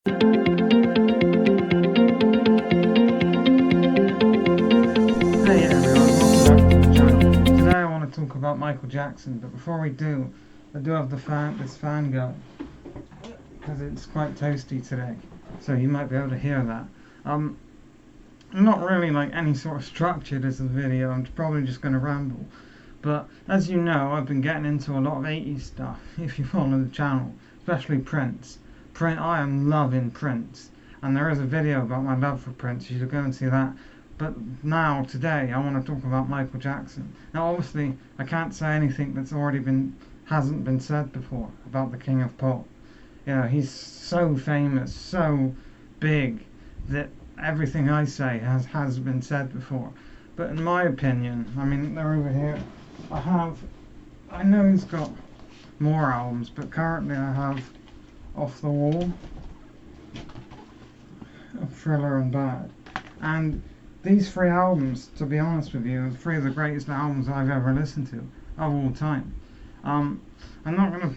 Hey everyone, welcome back to the channel. Today I want to talk about Michael Jackson, but before we do, I do have this fan going because it's quite toasty today, so you might be able to hear that. Um, Not really like any sort of structure to this video. I'm probably just going to ramble. But as you know, I've been getting into a lot of 80s stuff. If you follow the channel, especially Prince. I am loving Prince, and there is a video about my love for Prince. You should go and see that. But now, today, I want to talk about Michael Jackson. Now, obviously, I can't say anything that's hasn't been said before about the King of Pop. You know, he's so famous, so big, that everything I say has been said before. But in my opinion, I mean, they're over here. I know he's got more albums, but currently I have Off the Wall, Thriller and Bad. And these three albums, to be honest with you, are three of the greatest albums I've ever listened to of all time. I'm not going to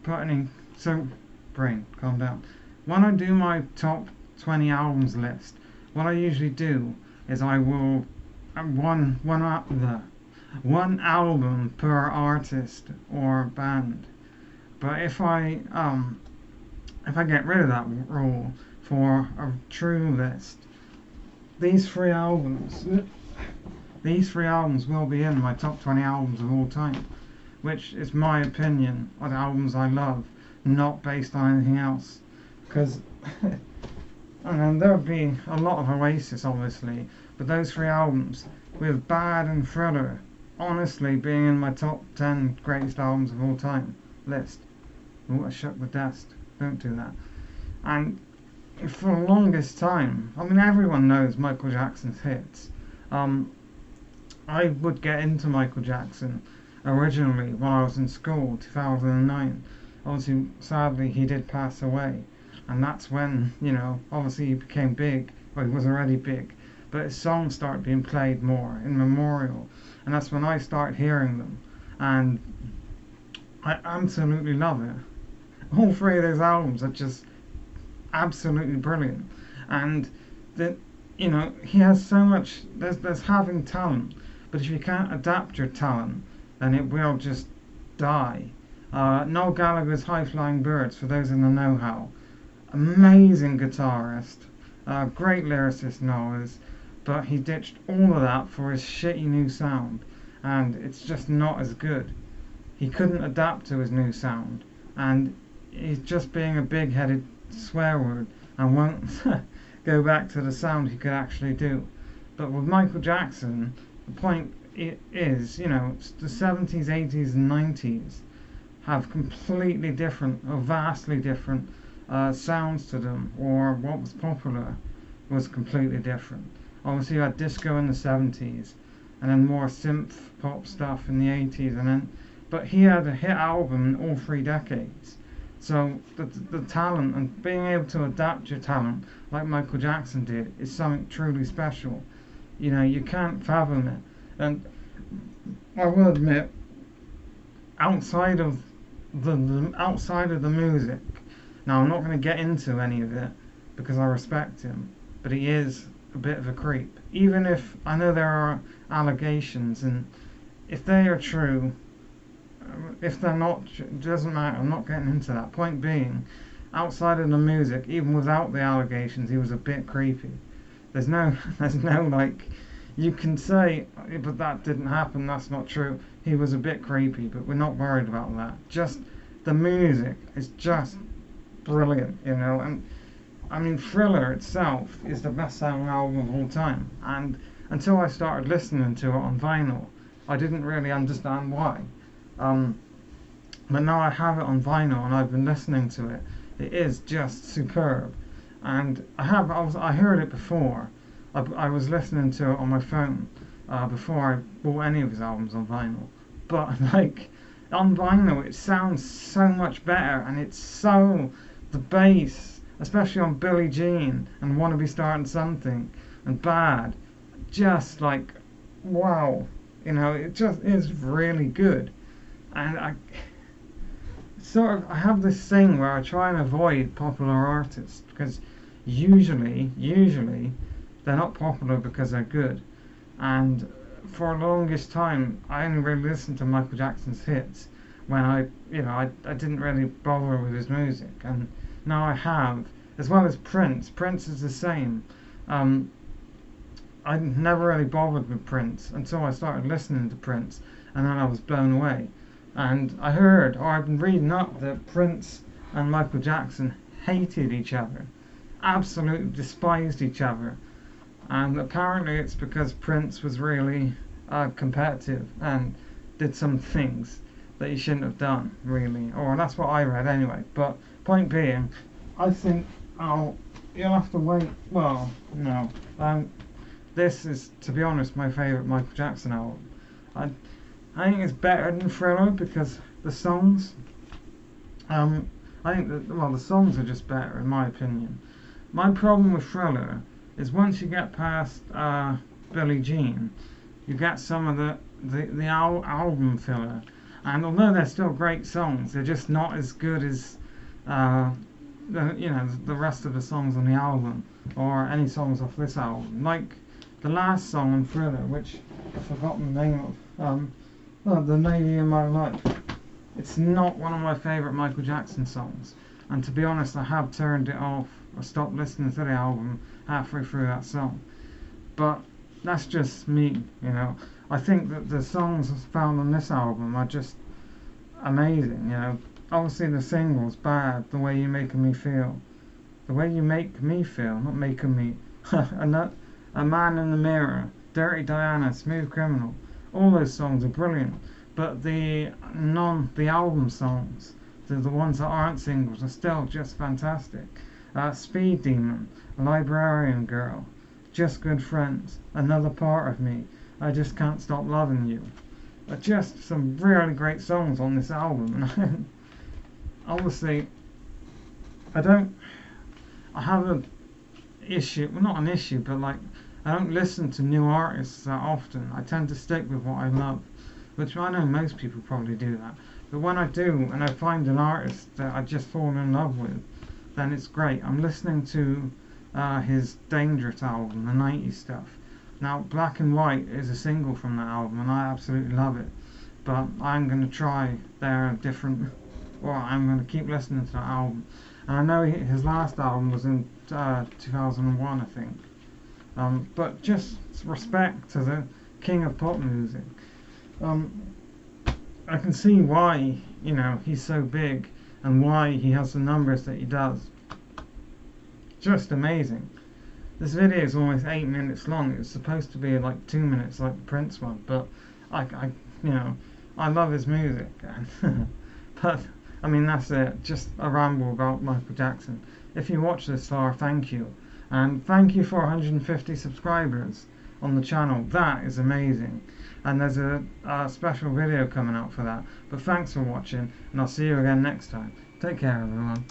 put any... So, brain, calm down. When I do my top 20 albums list, what I usually do is I will one album per artist or band. But if I get rid of that rule for a true list, these three albums will be in my top 20 albums of all time, which is my opinion of the albums I love, not based on anything else. Because and there would be a lot of Oasis, obviously, but those three albums, with Bad and Thriller, honestly being in my top 10 greatest albums of all time list. Oh, I shook the desk. Don't do that. And for the longest time, I mean, everyone knows Michael Jackson's hits. I would get into Michael Jackson originally when I was in school, 2009. Obviously, sadly, he did pass away. And that's when, you know, obviously he became big. Well, he was already big. But his songs started being played more in memorial. And that's when I started hearing them. And I absolutely love it. All three of those albums are just absolutely brilliant. And that, you know, he has so much... There's having talent. But if you can't adapt your talent, then it will just die. Noel Gallagher's High Flying Birds, for those in the know-how. Amazing guitarist, great lyricist Noel is, but he ditched all of that for his shitty new sound, and it's just not as good. He couldn't adapt to his new sound, and he's just being a big-headed swear word and won't go back to the sound he could actually do. But with Michael Jackson, the point is, you know, the 70s, 80s and 90s have completely different, or vastly different, sounds to them, or what was popular was completely different. Obviously you had disco in the 70s, and then more synth pop stuff in the 80s, but he had a hit album in all three decades. So the talent and being able to adapt your talent like Michael Jackson did is something truly special. You know, you can't fathom it. And I will admit, outside of the music, now, I'm not going to get into any of it because I respect him, but he is a bit of a creep. Even if I know there are allegations, and if they are true, if they're not, it doesn't matter. I'm not getting into that. Point being, outside of the music, even without the allegations, he was a bit creepy. There's no like, you can say, but that didn't happen, that's not true. He was a bit creepy, but we're not worried about that. Just the music is just brilliant, you know. And I mean, Thriller itself is the best-selling album of all time, and until I started listening to it on vinyl, I didn't really understand why. But now I have it on vinyl and I've been listening to it. It is just superb, and I heard it before. I was listening to it on my phone before I bought any of his albums on vinyl, but like, on vinyl it sounds so much better, and it's so... the bass, especially on Billie Jean and Wanna Be Starting Something and Bad, just like, wow, you know, it just is really good. And sort of, I have this thing where I try and avoid popular artists because usually they're not popular because they're good. And for the longest time, I only really listened to Michael Jackson's hits when I didn't really bother with his music. And now I have, as well as Prince. Prince is the same. I never really bothered with Prince until I started listening to Prince, and then I was blown away. And I heard, or I've been reading up, that Prince and Michael Jackson hated each other, absolutely despised each other. And apparently it's because Prince was really competitive and did some things that he shouldn't have done, really. Or that's what I read anyway. But point being, I think, you'll have to wait. Well, no. This is, to be honest, my favourite Michael Jackson album. I think it's better than Thriller because the songs, I think that, well, the songs are just better in my opinion. My problem with Thriller is once you get past Billie Jean, you get some of the album filler, and although they're still great songs, they're just not as good as the rest of the songs on the album or any songs off this album. Like the last song on Thriller, which I've forgotten the name of, The Lady in My Life. It's not one of my favourite Michael Jackson songs, and to be honest, I have turned it off. I stopped listening to the album halfway through that song. But that's just me, you know. I think that the songs found on this album are just amazing, you know. Obviously the single's bad, The Way You Making Me Feel. The Way You Make Me Feel, not making me. A Man in the Mirror, Dirty Diana, Smooth Criminal. All those songs are brilliant. But the album songs, the ones that aren't singles, are still just fantastic. Speed Demon, Librarian Girl, Just Good Friends, Another Part of Me, I Just Can't Stop Loving You. Just some really great songs on this album. And obviously, I have an issue, well, not an issue, but like, I don't listen to new artists that often. I tend to stick with what I love, which I know most people probably do that. But when I do, and I find an artist that I just fall in love with, then it's great. I'm listening to his Dangerous album, the 90s stuff. Now, Black and White is a single from that album, and I absolutely love it. But I'm going to try their different, or I'm going to keep listening to that album. And I know his last album was in 2001, I think. But just respect to the king of pop music. I can see why, he's so big and why he has the numbers that he does. Just amazing. This video is almost 8 minutes long. It's supposed to be like 2 minutes like the Prince one, but I love his music. But I mean, that's it. Just a ramble about Michael Jackson. If you watch this far, thank you. And thank you for 150 subscribers on the channel. That is amazing. And there's a special video coming out for that. But thanks for watching, and I'll see you again next time. Take care, everyone.